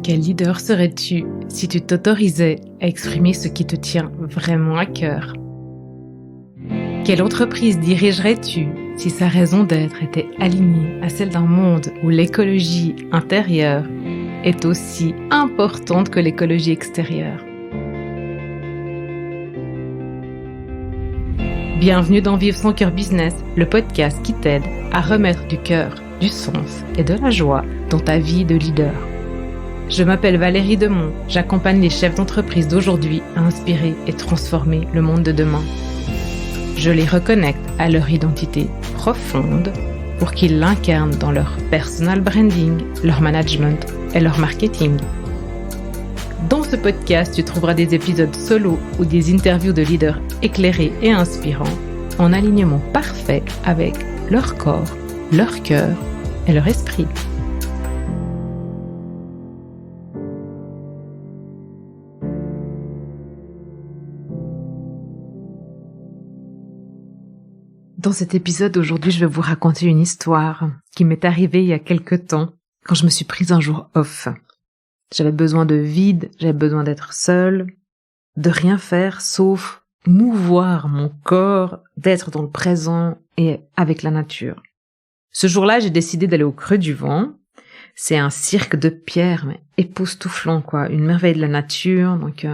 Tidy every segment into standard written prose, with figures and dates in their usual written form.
Quel leader serais-tu si tu t'autorisais à exprimer ce qui te tient vraiment à cœur? Quelle entreprise dirigerais-tu si sa raison d'être était alignée à celle d'un monde où l'écologie intérieure est aussi importante que l'écologie extérieure? Bienvenue dans Vivre son cœur business, le podcast qui t'aide à remettre du cœur, du sens et de la joie dans ta vie de leader. Je m'appelle Valérie Demont, j'accompagne les chefs d'entreprise d'aujourd'hui à inspirer et transformer le monde de demain. Je les reconnecte à leur identité profonde pour qu'ils l'incarnent dans leur personal branding, leur management et leur marketing. Dans ce podcast, tu trouveras des épisodes solo ou des interviews de leaders éclairés et inspirants en alignement parfait avec leur corps, leur cœur et leur esprit. Dans cet épisode aujourd'hui, je vais vous raconter une histoire qui m'est arrivée il y a quelque temps quand je me suis prise un jour off. J'avais besoin de vide, j'avais besoin d'être seule, de rien faire sauf mouvoir mon corps, d'être dans le présent et avec la nature. Ce jour-là, j'ai décidé d'aller au Creux du Vent. C'est un cirque de pierre, mais époustouflant, quoi, une merveille de la nature. Donc,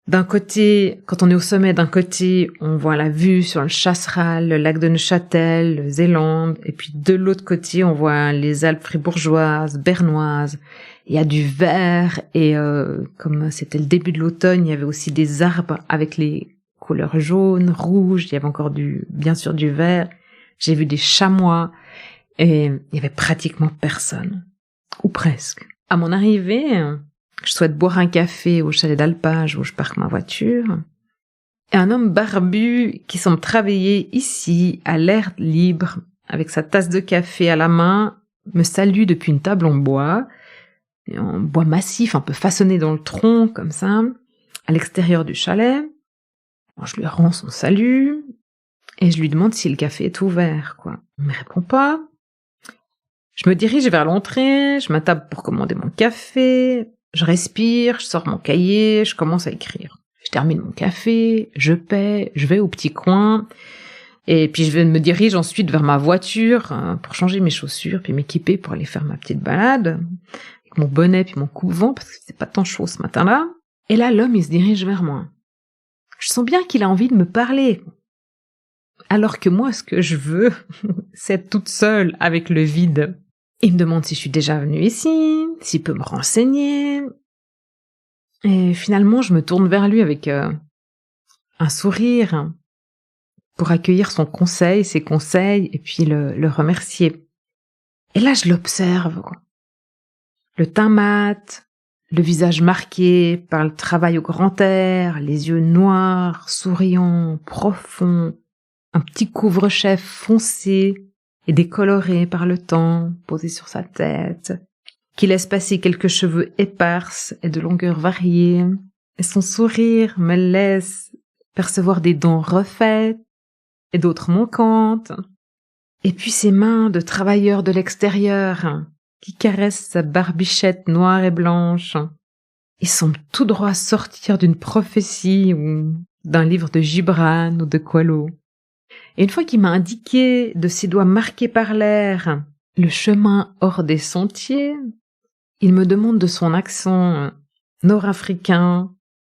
d'un côté, quand on est au sommet, d'un côté, on voit la vue sur le Chasseral, le lac de Neuchâtel, le Zélande, et puis de l'autre côté, on voit les Alpes fribourgeoises, bernoises. Il y a du vert, et comme c'était le début de l'automne, il y avait aussi des arbres avec les couleurs jaunes, rouges, il y avait encore bien sûr du vert. J'ai vu des chamois, et il y avait pratiquement personne. Ou presque. À mon arrivée, je souhaite boire un café au chalet d'alpage où je parque ma voiture. Et un homme barbu qui semble travailler ici, à l'air libre, avec sa tasse de café à la main, me salue depuis une table en bois massif, un peu façonné dans le tronc, comme ça, à l'extérieur du chalet. Bon, je lui rends son salut, et je lui demande si le café est ouvert, quoi. Il me répond pas. Je me dirige vers l'entrée, je m'attable pour commander mon café. Je respire, je sors mon cahier, je commence à écrire. Je termine mon café, je paie, je vais au petit coin, et puis je me dirige ensuite vers ma voiture pour changer mes chaussures, puis m'équiper pour aller faire ma petite balade, avec mon bonnet puis mon coupe-vent, parce que c'est pas tant chaud ce matin-là. Et là, l'homme, il se dirige vers moi. Je sens bien qu'il a envie de me parler. Alors que moi, ce que je veux, c'est être toute seule avec le vide. Il me demande si je suis déjà venue ici, s'il peut me renseigner. Et finalement, je me tourne vers lui avec un sourire pour accueillir son conseil, ses conseils, et puis le remercier. Et là, je l'observe. Le teint mat, le visage marqué par le travail au grand air, les yeux noirs, souriants, profonds, un petit couvre-chef foncé et décoloré par le temps, posé sur sa tête, qui laisse passer quelques cheveux éparses et de longueur variée, et son sourire me laisse percevoir des dents refaites et d'autres manquantes, et puis ses mains de travailleur de l'extérieur qui caressent sa barbichette noire et blanche. Il semble tout droit sortir d'une prophétie ou d'un livre de Gibran ou de Coelho. Et une fois qu'il m'a indiqué de ses doigts marqués par l'air le chemin hors des sentiers, il me demande de son accent nord-africain,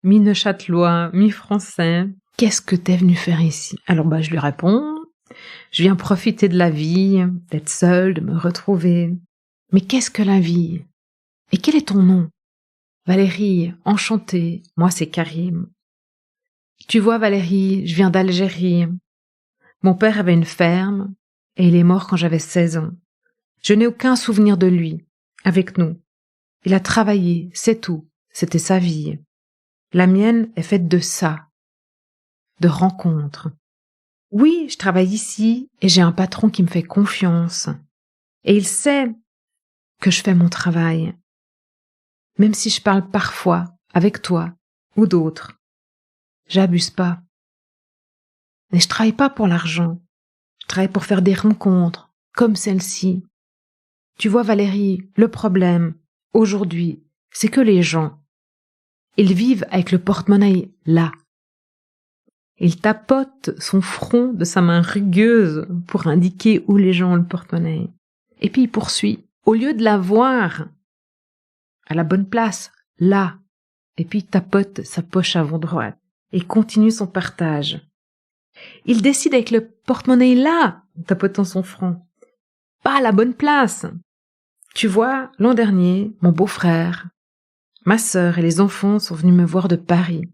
mi-neuchâtelois, mi-français, « Qu'est-ce que t'es venu faire ici ?» Alors je lui réponds, « Je viens profiter de la vie, d'être seule, de me retrouver. » « Mais qu'est-ce que la vie ? Et quel est ton nom ? » ?»« Valérie, enchantée, moi c'est Karim. »« Tu vois Valérie, je viens d'Algérie. Mon père avait une ferme et il est mort quand j'avais 16 ans. Je n'ai aucun souvenir de lui, avec nous. Il a travaillé, c'est tout, c'était sa vie. La mienne est faite de ça, de rencontres. Oui, je travaille ici et j'ai un patron qui me fait confiance. Et il sait que je fais mon travail, même si je parle parfois avec toi ou d'autres. J'abuse pas. Mais je travaille pas pour l'argent. Je travaille pour faire des rencontres, comme celle-ci. Tu vois Valérie, le problème, aujourd'hui, c'est que les gens, ils vivent avec le porte-monnaie là. Il tapote son front de sa main rugueuse pour indiquer où les gens ont le porte-monnaie. Et puis il poursuit. Au lieu de la voir à la bonne place, là, et puis il tapote sa poche avant droite et continue son partage. Il décide avec le porte-monnaie là, en tapotant son front, pas à la bonne place. Tu vois, l'an dernier, mon beau-frère, ma sœur et les enfants sont venus me voir de Paris.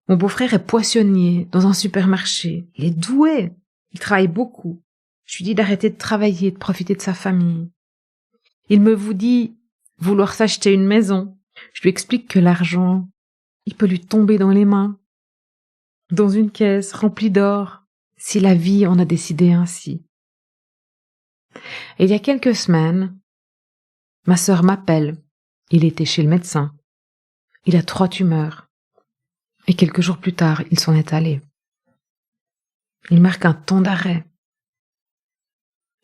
Mon beau-frère est poissonnier dans un supermarché. Il est doué. Il travaille beaucoup. Je lui dis d'arrêter de travailler, de profiter de sa famille. Il me vous dit vouloir s'acheter une maison. Je lui explique que l'argent, il peut lui tomber dans les mains, dans une caisse remplie d'or, si la vie en a décidé ainsi. Et il y a quelques semaines, ma sœur m'appelle. Il était chez le médecin. Il a 3 tumeurs. Et quelques jours plus tard, il s'en est allé. Il marque un temps d'arrêt.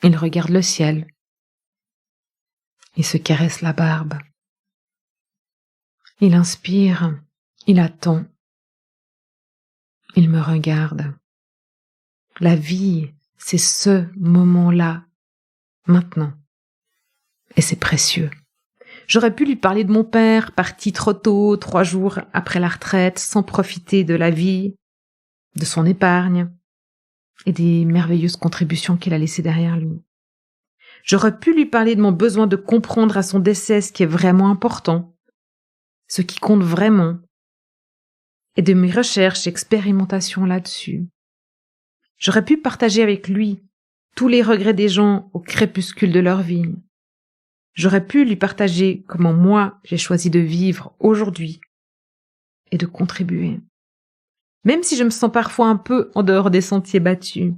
Il regarde le ciel. Il se caresse la barbe. Il inspire. Il attend. Il me regarde. La vie, c'est ce moment-là, maintenant. Et c'est précieux. J'aurais pu lui parler de mon père, parti trop tôt, 3 jours après la retraite, sans profiter de la vie, de son épargne et des merveilleuses contributions qu'il a laissées derrière lui. J'aurais pu lui parler de mon besoin de comprendre à son décès ce qui est vraiment important, ce qui compte vraiment, et de mes recherches et expérimentations là-dessus. J'aurais pu partager avec lui tous les regrets des gens au crépuscule de leur vie. J'aurais pu lui partager comment moi j'ai choisi de vivre aujourd'hui et de contribuer. Même si je me sens parfois un peu en dehors des sentiers battus.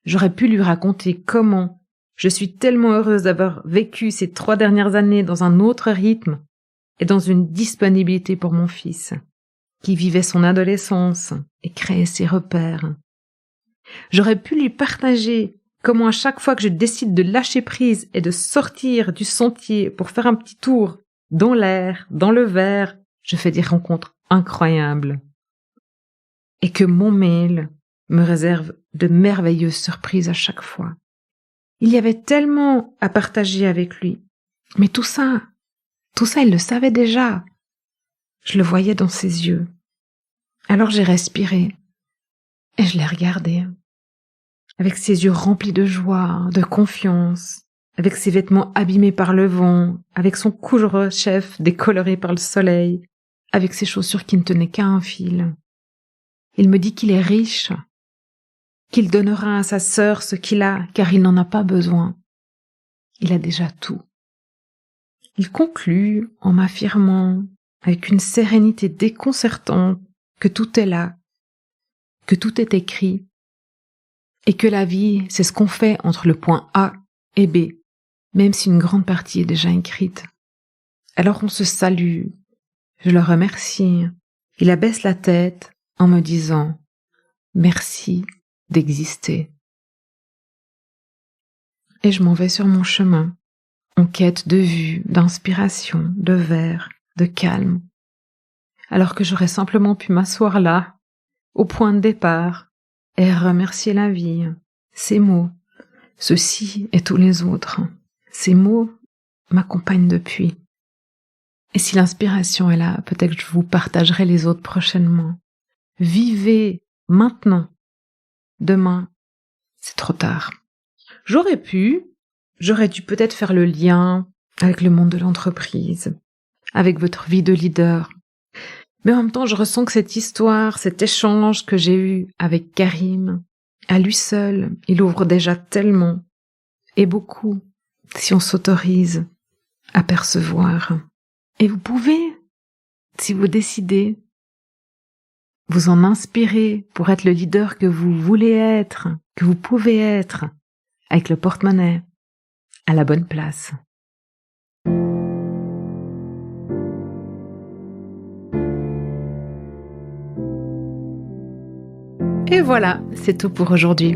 J'aurais pu lui raconter comment je suis tellement heureuse d'avoir vécu ces 3 dernières années dans un autre rythme et dans une disponibilité pour mon fils, qui vivait son adolescence et créait ses repères. J'aurais pu lui partager comment à chaque fois que je décide de lâcher prise et de sortir du sentier pour faire un petit tour dans l'air, dans le verre, je fais des rencontres incroyables. Et que mon mail me réserve de merveilleuses surprises à chaque fois. Il y avait tellement à partager avec lui. Mais tout ça, il le savait déjà. Je le voyais dans ses yeux. Alors j'ai respiré et je l'ai regardé. Avec ses yeux remplis de joie, de confiance, avec ses vêtements abîmés par le vent, avec son couvre-chef décoloré par le soleil, avec ses chaussures qui ne tenaient qu'à un fil. Il me dit qu'il est riche, qu'il donnera à sa sœur ce qu'il a, car il n'en a pas besoin. Il a déjà tout. Il conclut en m'affirmant, avec une sérénité déconcertante, que tout est là, que tout est écrit, et que la vie, c'est ce qu'on fait entre le point A et B, même si une grande partie est déjà écrite. Alors on se salue, je le remercie, il abaisse la tête en me disant « Merci d'exister ». Et je m'en vais sur mon chemin, en quête de vue, d'inspiration, de verre, de calme, alors que j'aurais simplement pu m'asseoir là, au point de départ, et remercier la vie, ces mots, ceux-ci et tous les autres. Ces mots m'accompagnent depuis. Et si l'inspiration est là, peut-être que je vous partagerai les autres prochainement. Vivez maintenant. Demain, c'est trop tard. J'aurais dû peut-être faire le lien avec le monde de l'entreprise, avec votre vie de leader. Mais en même temps, je ressens que cette histoire, cet échange que j'ai eu avec Karim, à lui seul, il ouvre déjà tellement, et beaucoup, si on s'autorise à percevoir. Et vous pouvez, si vous décidez, vous en inspirer pour être le leader que vous voulez être, que vous pouvez être, avec le porte-monnaie, à la bonne place. Et voilà, c'est tout pour aujourd'hui.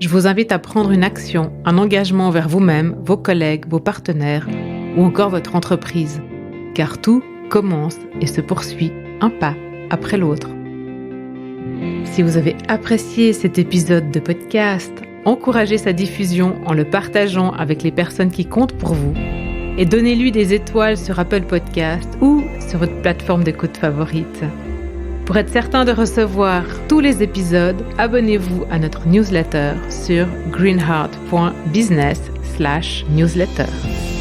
Je vous invite à prendre une action, un engagement envers vous-même, vos collègues, vos partenaires ou encore votre entreprise. Car tout commence et se poursuit un pas après l'autre. Si vous avez apprécié cet épisode de podcast, encouragez sa diffusion en le partageant avec les personnes qui comptent pour vous et donnez-lui des étoiles sur Apple Podcast ou sur votre plateforme d'écoute favorite. Pour être certain de recevoir tous les épisodes, abonnez-vous à notre newsletter sur greenheart.business/newsletter.